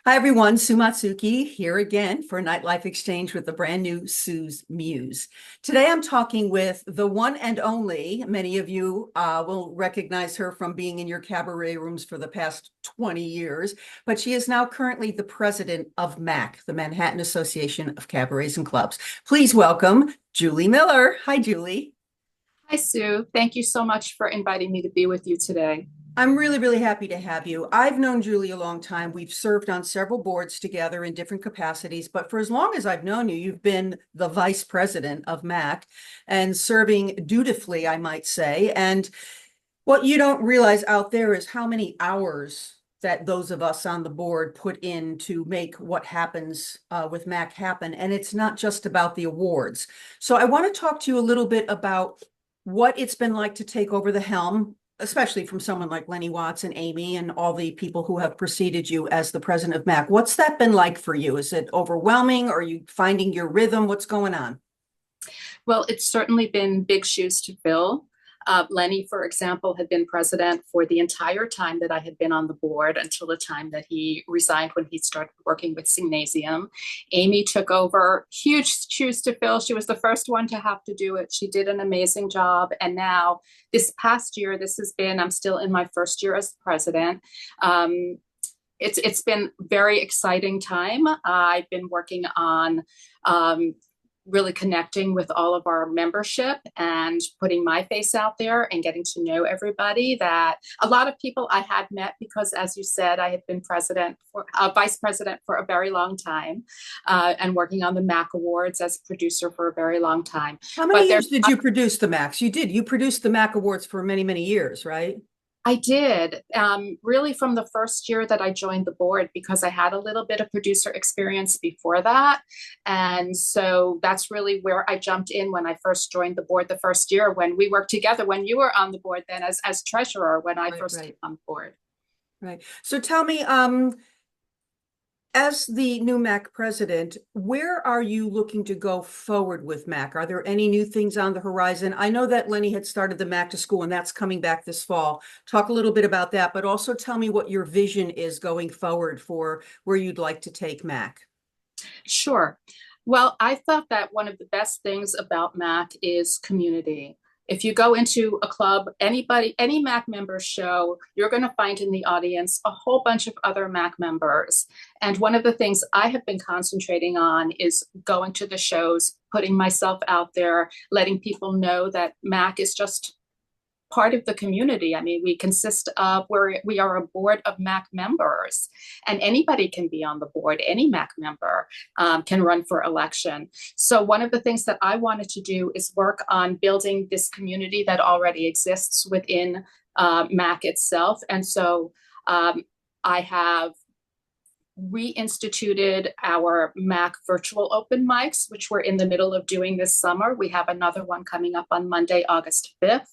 Hi everyone, Sue Matsuki here again for Nightlife Exchange with the brand new Sue's Muse. Today I'm talking with the one and only, many of you will recognize her from being in your cabaret rooms for the past 20 years, but she is now currently the president of MAC, the Manhattan Association of Cabarets and Clubs. Please welcome Julie Miller. Hi, Julie. Hi, Sue. Thank you so much for inviting me to be with you today. I'm really, really happy to have you. I've known Julie a long time. We've served on several boards together in different capacities, but for as long as I've known you, you've been the vice president of MAC and serving dutifully, I might say. And what you don't realize out there is how many hours that those of us on the board put in to make what happens with MAC happen. And it's not just about the awards. So I want to talk to you a little bit about what it's been like to take over the helm, especially from someone like Lenny Watts and Amy and all the people who have preceded you as the president of MAC. What's that been like for you? Is it overwhelming? Are you finding your rhythm? What's going on? Well, it's certainly been big shoes to fill. Lenny, for example, had been president for the entire time that I had been on the board until the time that he resigned when he started working with Signasium. Amy took over, huge shoes to fill. She was the first one to have to do it. She did an amazing job. And now, this past year, I'm still in my first year as president. It's been very exciting time. I've been working on really connecting with all of our membership and putting my face out there and getting to know everybody. That a lot of people I had met because, as you said, I had been vice president for a very long time, and working on the MAC Awards as producer for a very long time. How But many there's years did you produce the MACs? You did. You produced the MAC Awards for many, many years, right? I did, really from the first year that I joined the board, because I had a little bit of producer experience before that. And so that's really where I jumped in when I first joined the board the first year, when we worked together, when you were on the board then as treasurer, when I Right, first came right, on board. right. So tell me, as the new MAC president, where are you looking to go forward with MAC? Are there any new things on the horizon? I know that Lenny had started the MAC to School, and that's coming back this fall. Talk a little bit about that, but also tell me what your vision is going forward for where you'd like to take MAC. Sure. Well, I thought that one of the best things about MAC is community. If you go into a club, any MAC member show, you're going to find in the audience a whole bunch of other MAC members. And one of the things I have been concentrating on is going to the shows, putting myself out there, letting people know that MAC is just part of the community. I mean, we are a board of MAC members, and anybody can be on the board. Any MAC member can run for election. So one of the things that I wanted to do is work on building this community that already exists within MAC itself. And so I have reinstituted our MAC virtual open mics, which we're in the middle of doing this summer. We have another one coming up on Monday, August 5th.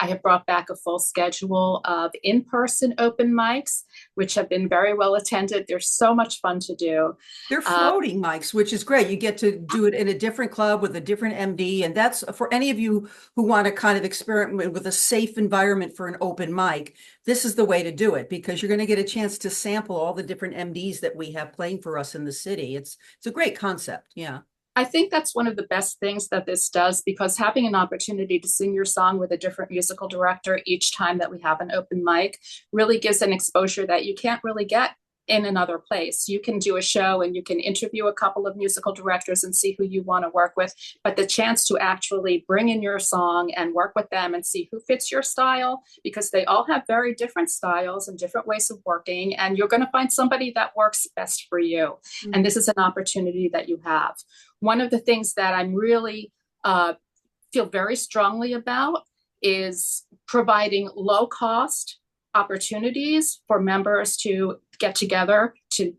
I have brought back a full schedule of in-person open mics, which have been very well attended. They're so much fun to do. They're Uh, floating mics, which is great. You get to do it in a different club with a different MD. And that's for any of you who want to kind of experiment with a safe environment for an open mic. This is the way to do it because you're going to get a chance to sample all the different MDs that we have playing for us in the city. It's a great concept. Yeah. I think that's one of the best things that this does, because having an opportunity to sing your song with a different musical director each time that we have an open mic really gives an exposure that you can't really get in another place. You can do a show and you can interview a couple of musical directors and see who you want to work with, but the chance to actually bring in your song and work with them and see who fits your style, because they all have very different styles and different ways of working, and you're going to find somebody that works best for you. And Mm. this is an opportunity that you have. One of the things that I'm really feel very strongly about is providing low cost opportunities for members to get together, to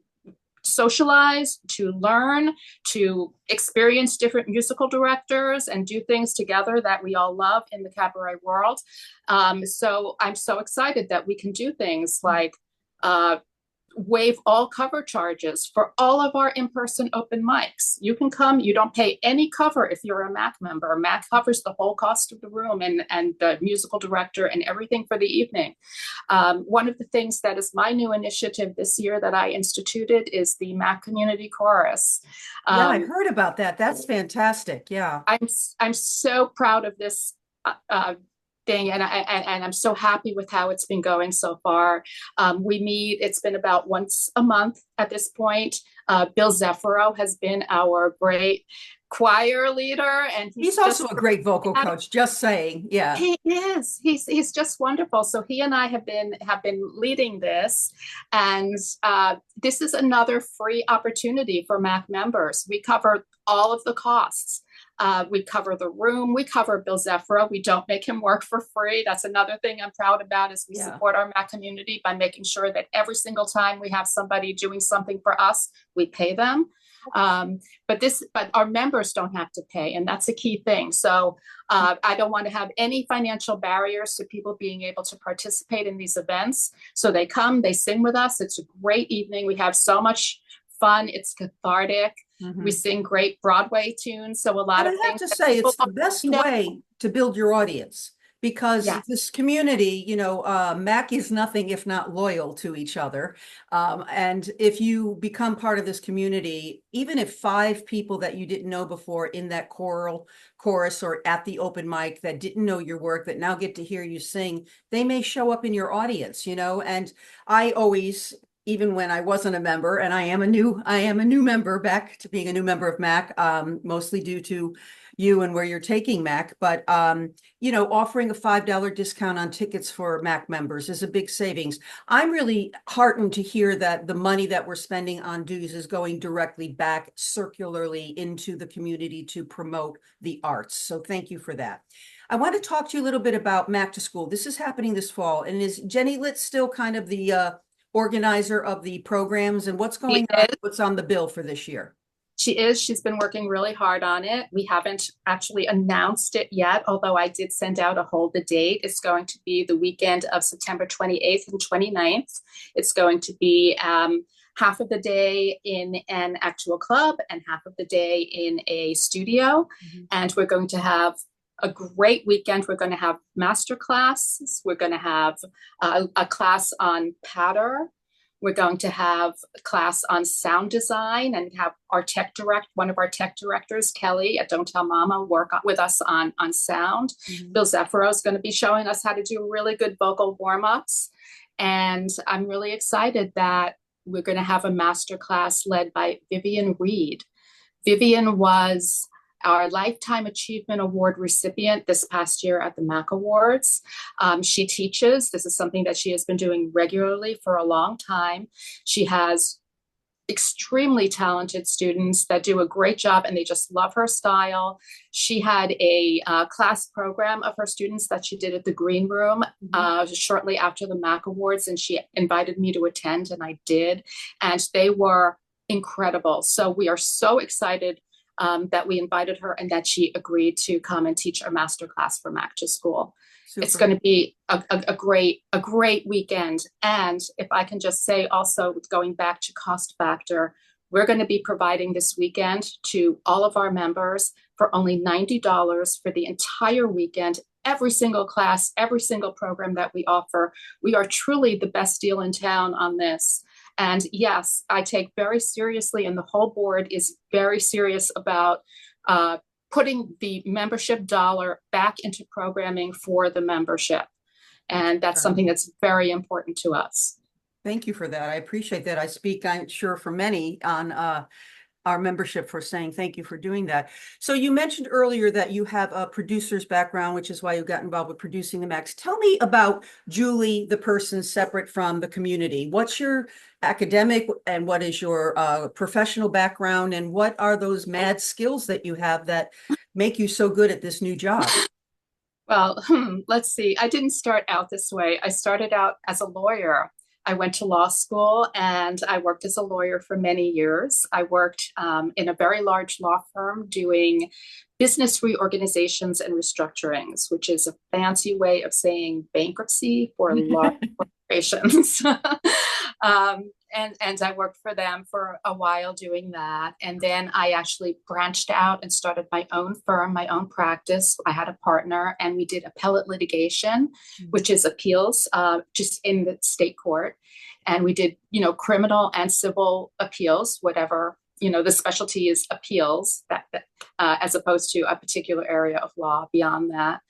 socialize, to learn, to experience different musical directors and do things together that we all love in the cabaret world. So I'm so excited that we can do things like waive all cover charges for all of our in-person open mics. You can come, you don't pay any cover if you're a MAC member. MAC covers the whole cost of the room and the musical director and everything for the evening. One of the things that is my new initiative this year that I instituted is the MAC Community Chorus. Yeah, I heard about that. That's fantastic. Yeah. I'm so proud of this thing, and I'm so happy with how it's been going so far. We meet; it's been about once a month at this point. Bill Zeffiro has been our great choir leader, and He's also a great vocal coach. Just saying, yeah. He is. He's just wonderful. So he and I have been leading this, and this is another free opportunity for MAC members. We cover all of the costs. We cover the room. We cover Bill Zeffiro. We don't make him work for free. That's another thing I'm proud about is we support our MAC community by making sure that every single time we have somebody doing something for us, we pay them. But our members don't have to pay, and that's a key thing. So I don't want to have any financial barriers to people being able to participate in these events. So they come, they sing with us. It's a great evening. We have so much fun. It's cathartic. We sing great Broadway tunes. So a lot of things. I have to say, it's the best way to build your audience. Because this community, MAC is nothing if not loyal to each other. And if you become part of this community, even if 5 people that you didn't know before in that chorus or at the open mic that didn't know your work that now get to hear you sing, they may show up in your audience, and I always, even when I wasn't a member, and I am a new member, back to being a new member of MAC, mostly due to you and where you're taking MAC, but offering a $5 discount on tickets for MAC members is a big savings. I'm really heartened to hear that the money that we're spending on dues is going directly back circularly into the community to promote the arts. So thank you for that. I want to talk to you a little bit about MAC to School. This is happening this fall, and is Jenny Litz still kind of the organizer of the programs, and what's going on? What's on the bill for this year? She is. She's been working really hard on it. We haven't actually announced it yet, although I did send out a hold the date. It's going to be the weekend of September 28th and 29th. It's going to be half of the day in an actual club and half of the day in a studio. And we're going to have a great weekend. We're going to have master classes. We're going to have a class on patter. We're going to have a class on sound design and have one of our tech directors, Kelly at Don't Tell Mama, work with us on sound. Bill Zeffiro is going to be showing us how to do really good vocal warm-ups. And I'm really excited that we're going to have a master class led by Vivian Reed. Vivian was our Lifetime Achievement Award recipient this past year at the MAC Awards. She teaches. This is something that she has been doing regularly for a long time. She has extremely talented students that do a great job, and they just love her style. She had a class program of her students that she did at the Green Room shortly after the MAC Awards, and she invited me to attend, and I did. And they were incredible. So we are so excited that we invited her and that she agreed to come and teach our master class for MAC to School. Super. It's going to be a great weekend. And if I can just say also, going back to cost factor, we're going to be providing this weekend to all of our members for only $90 for the entire weekend. Every single class, every single program that we offer. We are truly the best deal in town on this. And yes, I take very seriously, and the whole board is very serious about putting the membership dollar back into programming for the membership. And that's something that's very important to us. Thank you for that. I appreciate that. I speak, I'm sure, for many on our membership for saying thank you for doing that. So you mentioned earlier that you have a producer's background, which is why you got involved with producing the MACs. Tell me about Julie, the person separate from the community. What's your academic and what is your professional background, and what are those mad skills that you have that make you so good at this new job? Well, let's see. I didn't start out this way. I started out as a lawyer. I went to law school and I worked as a lawyer for many years. I worked in a very large law firm doing business reorganizations and restructurings, which is a fancy way of saying bankruptcy for large corporations. and I worked for them for a while doing that. And then I actually branched out and started my own firm, my own practice. I had a partner and we did appellate litigation, which is appeals, just in the state court. And we did, criminal and civil appeals, whatever, the specialty is appeals as opposed to a particular area of law beyond that.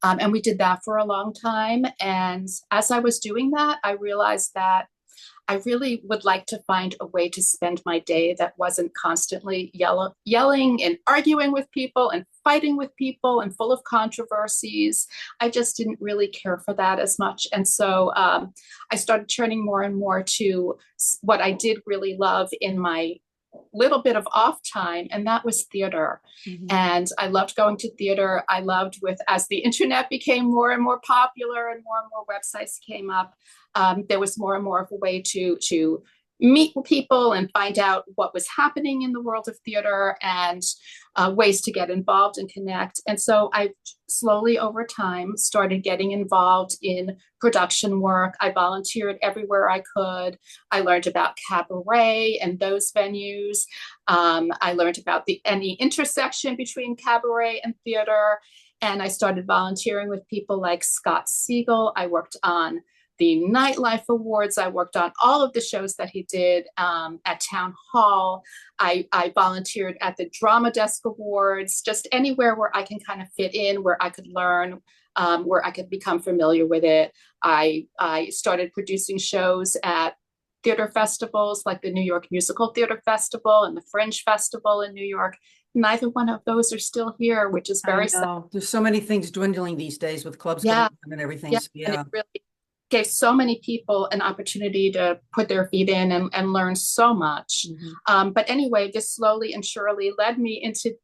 And we did that for a long time. And as I was doing that, I realized that I really would like to find a way to spend my day that wasn't constantly yelling and arguing with people and fighting with people and full of controversies. I just didn't really care for that as much. And so I started turning more and more to what I did really love in my little bit of off time, and that was theater. And I loved going to theater. I loved as the internet became more and more popular and more websites came up, there was more and more of a way to meet people and find out what was happening in the world of theater and ways to get involved and connect. And so I slowly over time started getting involved in production work. I volunteered everywhere I could. I learned about cabaret and those venues. I learned about any intersection between cabaret and theater. And I started volunteering with people like Scott Siegel. I worked on the Nightlife Awards. I worked on all of the shows that he did at Town Hall. I volunteered at the Drama Desk Awards, just anywhere where I can kind of fit in, where I could learn, where I could become familiar with it. I started producing shows at theater festivals like the New York Musical Theater Festival and the Fringe Festival in New York. Neither one of those are still here, which is very sad. There's so many things dwindling these days with clubs going on and everything. And it really gave so many people an opportunity to put their feet in and learn so much. But anyway, this slowly and surely led me into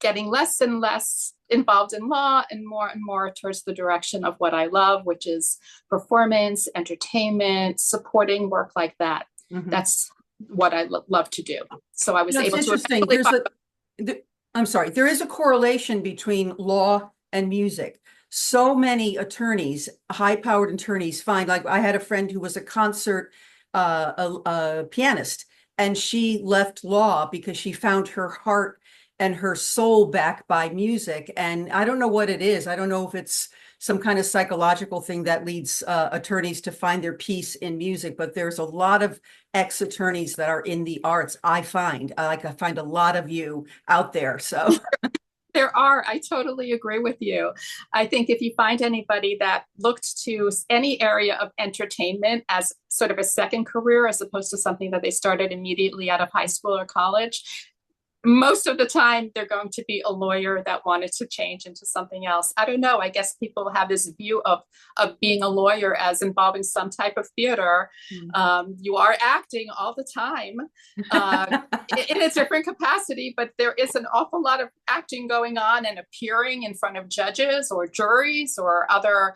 getting less and less involved in law and more towards the direction of what I love, which is performance, entertainment, supporting work like that. That's what I love to do. So I was able to. I'm sorry, there is a correlation between law and music. So many attorneys, high-powered attorneys, find, like I had a friend who was a concert a pianist, and she left law because she found her heart and her soul back by music. And I don't know what it is. I don't know if it's some kind of psychological thing that leads attorneys to find their peace in music, but there's a lot of ex-attorneys that are in the arts. I find a lot of you out there. So There are. I totally agree with you. I think if you find anybody that looked to any area of entertainment as sort of a second career, as opposed to something that they started immediately out of high school or college, most of the time they're going to be a lawyer that wanted to change into something else. I don't know. I guess people have this view of being a lawyer as involving some type of theater. You are acting all the time in a different capacity, but there is an awful lot of acting going on and appearing in front of judges or juries or other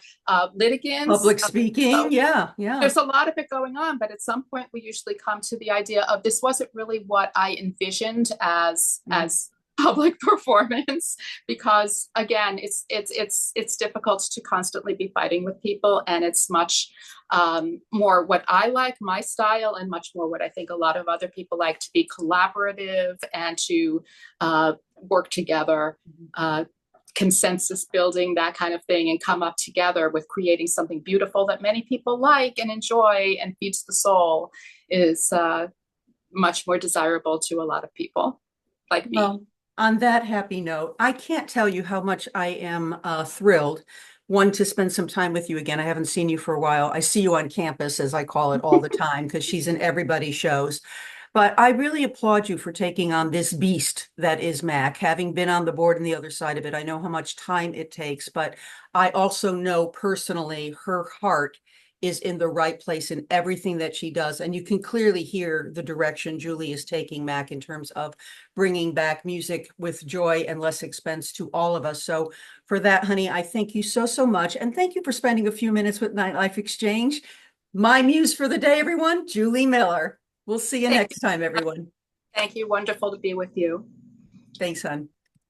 litigants. Public speaking. So yeah. There's a lot of it going on, but at some point we usually come to the idea of this wasn't really what I envisioned as public performance, because again, it's difficult to constantly be fighting with people, and it's much more what I like, my style, and much more what I think a lot of other people like, to be collaborative and to work together, consensus building, that kind of thing, and come up together with creating something beautiful that many people like and enjoy and feeds the soul is much more desirable to a lot of people like me. Well, on that happy note, I can't tell you how much I am thrilled, one, to spend some time with you again. I haven't seen you for a while. I see you on campus, as I call it, all the time, because she's in everybody's shows. But I really applaud you for taking on this beast that is MAC. Having been on the board and the other side of it, I know how much time it takes, but I also know personally her heart is in the right place in everything that she does. And you can clearly hear the direction Julie is taking MAC in terms of bringing back music with joy and less expense to all of us. So for that, honey, I thank you so much. And thank you for spending a few minutes with Nightlife Exchange. My muse for the day, everyone, Julie Miller. We'll see you next time, everyone. Thank you. Wonderful to be with you. Thanks, hon.